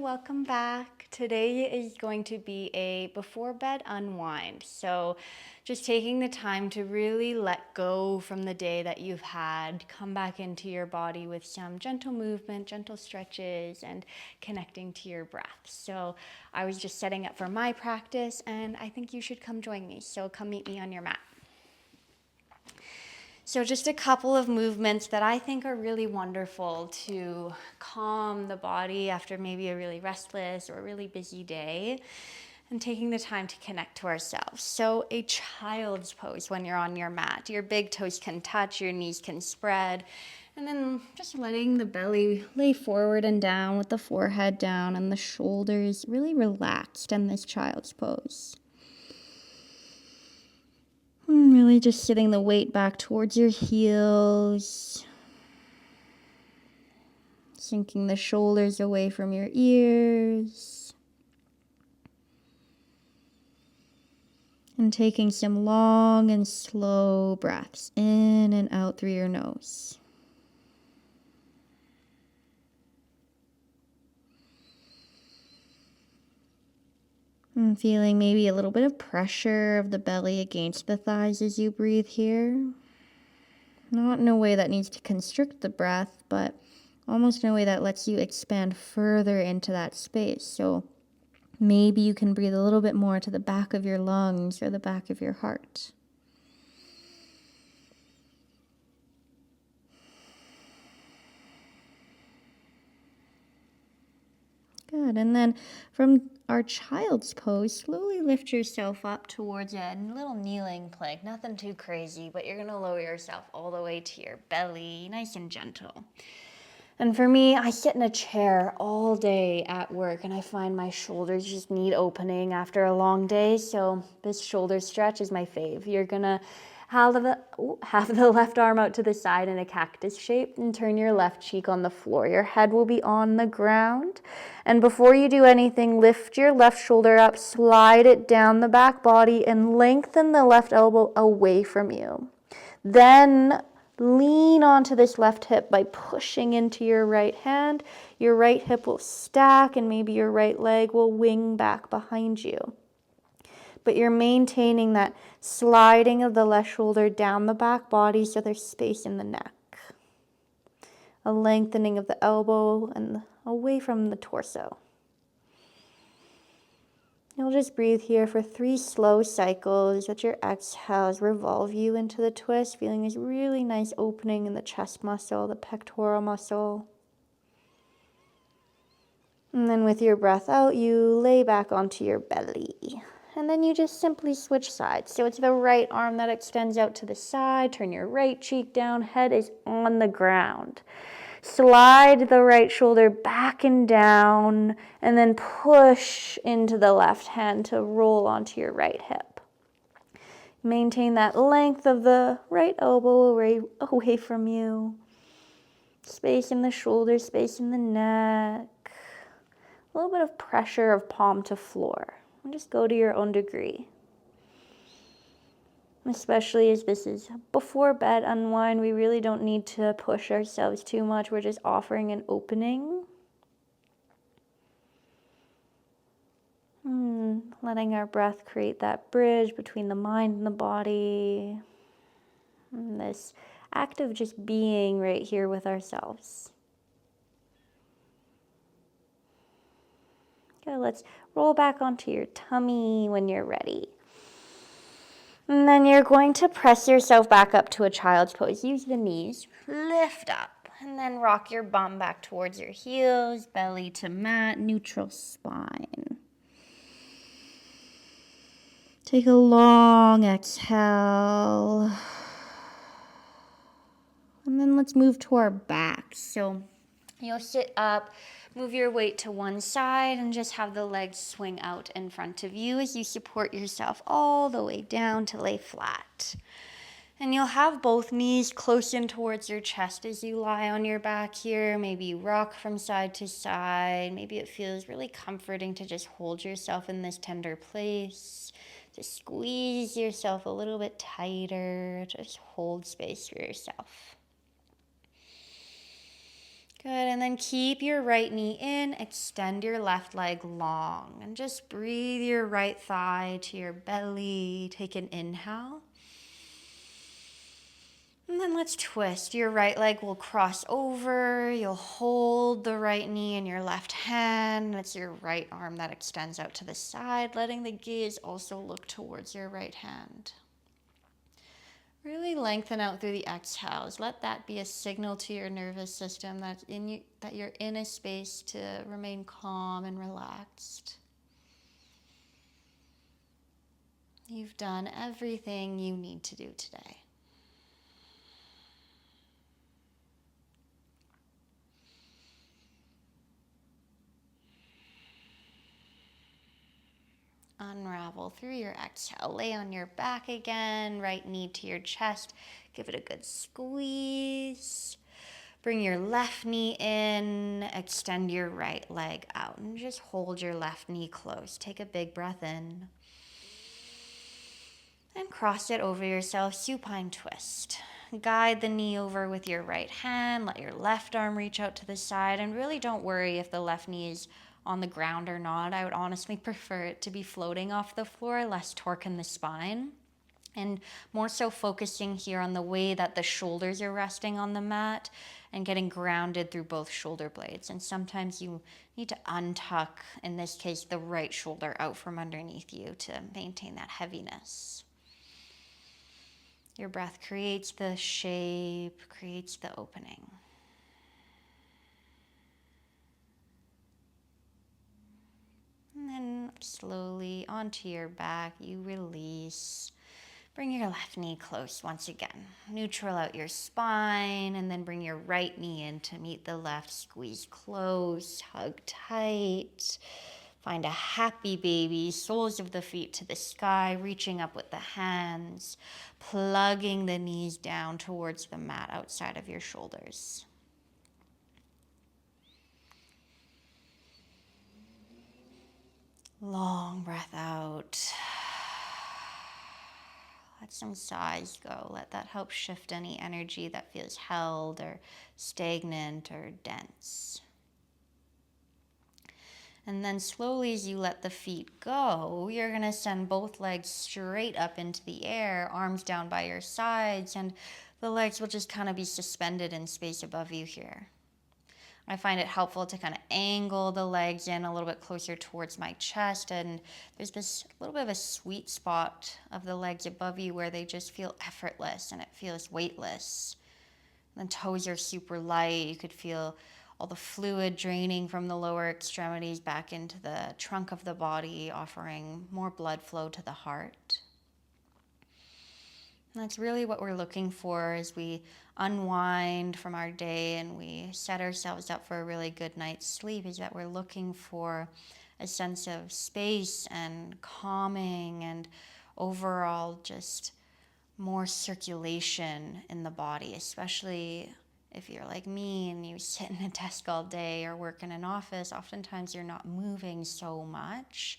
welcome back. Today is going to be a before bed unwind. So just taking the time to really let go from the day that you've had, come back into your body with some gentle movement, gentle stretches, and connecting to your breath. So I was just setting up for my practice, and I think you should come join me. So come meet me on your mat. So just a couple of movements that I think are really wonderful to calm the body after maybe a really restless or really busy day, and taking the time to connect to ourselves. So a child's pose when you're on your mat. Your big toes can touch, your knees can spread, and then just letting the belly lay forward and down with the forehead down and the shoulders really relaxed in this child's pose. Really just sitting the weight back towards your heels. Sinking the shoulders away from your ears. And taking some long and slow breaths in and out through your nose. And feeling maybe a little bit of pressure of the belly against the thighs as you breathe here. Not in a way that needs to constrict the breath, but almost in a way that lets you expand further into that space. So maybe you can breathe a little bit more to the back of your lungs or the back of your heart. Good. And then from our child's pose, slowly lift yourself up towards a little kneeling plank. Nothing too crazy, but you're going to lower yourself all the way to your belly, nice and gentle. And for me, I sit in a chair all day at work, and I find my shoulders just need opening after a long day. So this shoulder stretch is my fave. You're going to have the left arm out to the side in a cactus shape and turn your left cheek on the floor. Your head will be on the ground. And before you do anything, lift your left shoulder up, slide it down the back body, and lengthen the left elbow away from you. Then lean onto this left hip by pushing into your right hand. Your right hip will stack, and maybe your right leg will wing back behind you. But you're maintaining that sliding of the left shoulder down the back body so there's space in the neck. A lengthening of the elbow and away from the torso. You'll just breathe here for 3 slow cycles. Let your exhales revolve you into the twist, feeling this really nice opening in the chest muscle, the pectoral muscle. And then with your breath out, you lay back onto your belly. And then you just simply switch sides. So it's the right arm that extends out to the side. Turn your right cheek down. Head is on the ground. Slide the right shoulder back and down, and then push into the left hand to roll onto your right hip. Maintain that length of the right elbow away from you. Space in the shoulder, space in the neck. A little bit of pressure of palm to floor. And just go to your own degree. Especially as this is before bed unwind, we really don't need to push ourselves too much. We're just offering an opening. Letting our breath create that bridge between the mind and the body. And this act of just being right here with ourselves. Okay, let's roll back onto your tummy when you're ready. And then you're going to press yourself back up to a child's pose. Use the knees, lift up, and then rock your bum back towards your heels, belly to mat, neutral spine. Take a long exhale. And then let's move to our backs. So you'll sit up, move your weight to one side, and just have the legs swing out in front of you as you support yourself all the way down to lay flat. And you'll have both knees close in towards your chest as you lie on your back here. Maybe you rock from side to side. Maybe it feels really comforting to just hold yourself in this tender place. Just squeeze yourself a little bit tighter. Just hold space for yourself. Good, and then keep your right knee in, extend your left leg long, and just breathe your right thigh to your belly. Take an inhale. And then let's twist. Your right leg will cross over. You'll hold the right knee in your left hand. It's your right arm that extends out to the side, letting the gaze also look towards your right hand. Really lengthen out through the exhales. Let that be a signal to your nervous system that you're in a space to remain calm and relaxed. You've done everything you need to do today. Unravel through your exhale. Lay on your back again, right knee to your chest. Give it a good squeeze. Bring your left knee in, extend your right leg out, and just hold your left knee close. Take a big breath in. And cross it over yourself, supine twist. Guide the knee over with your right hand. Let your left arm reach out to the side, and really don't worry if the left knee is on the ground or not. I would honestly prefer it to be floating off the floor, less torque in the spine. And more so focusing here on the way that the shoulders are resting on the mat and getting grounded through both shoulder blades. And sometimes you need to untuck, in this case, the right shoulder out from underneath you to maintain that heaviness. Your breath creates the shape, creates the opening. And then slowly onto your back, you release. Bring your left knee close once again. Neutral out your spine, and then bring your right knee in to meet the left. Squeeze close, hug tight. Find a happy baby, soles of the feet to the sky, reaching up with the hands, plugging the knees down towards the mat outside of your shoulders. Long breath out. Let some sighs go. Let that help shift any energy that feels held or stagnant or dense. And then slowly as you let the feet go, you're going to send both legs straight up into the air, arms down by your sides, and the legs will just kind of be suspended in space above you here. I find it helpful to kind of angle the legs in a little bit closer towards my chest, and there's this little bit of a sweet spot of the legs above you where they just feel effortless and it feels weightless. And the toes are super light. You could feel all the fluid draining from the lower extremities back into the trunk of the body, offering more blood flow to the heart. And that's really what we're looking for as we unwind from our day and we set ourselves up for a really good night's sleep, is that we're looking for a sense of space and calming and overall just more circulation in the body, especially if you're like me and you sit in a desk all day or work in an office. Oftentimes you're not moving so much.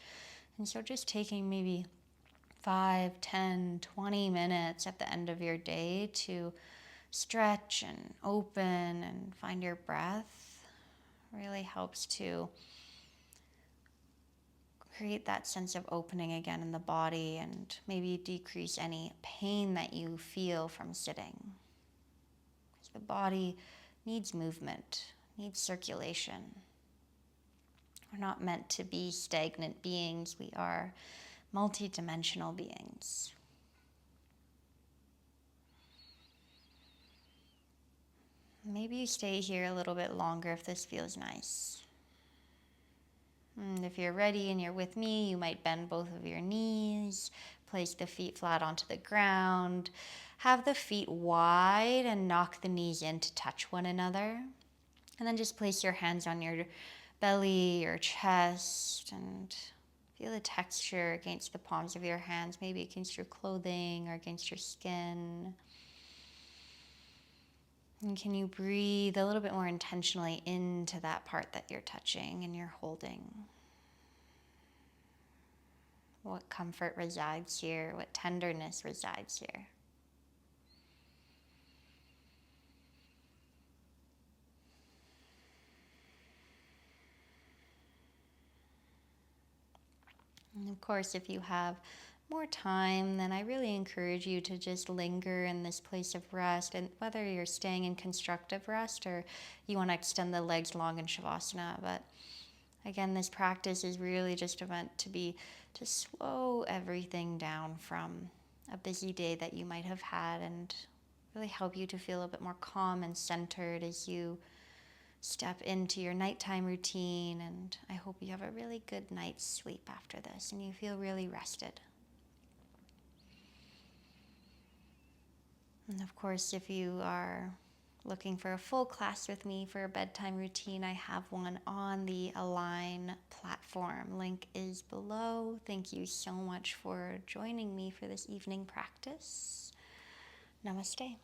And so just taking maybe 5, 10, 20 minutes at the end of your day to stretch and open and find your breath really helps to create that sense of opening again in the body and maybe decrease any pain that you feel from sitting. Because the body needs movement, needs circulation. We're not meant to be stagnant beings. We are multi-dimensional beings. Maybe you stay here a little bit longer if this feels nice. And if you're ready and you're with me, you might bend both of your knees, place the feet flat onto the ground, have the feet wide and knock the knees in to touch one another. And then just place your hands on your belly, your chest, and feel the texture against the palms of your hands, maybe against your clothing or against your skin. And can you breathe a little bit more intentionally into that part that you're touching and you're holding? What comfort resides here? What tenderness resides here? And of course, if you have more time, then I really encourage you to just linger in this place of rest. And whether you're staying in constructive rest or you want to extend the legs long in Shavasana. But again, this practice is really just meant to be to slow everything down from a busy day that you might have had and really help you to feel a bit more calm and centered as you step into your nighttime routine. And I hope you have a really good night's sleep after this and you feel really rested. And of course, if you are looking for a full class with me for a bedtime routine, I have one on the Align platform. Link is below. Thank you so much for joining me for this evening practice. Namaste.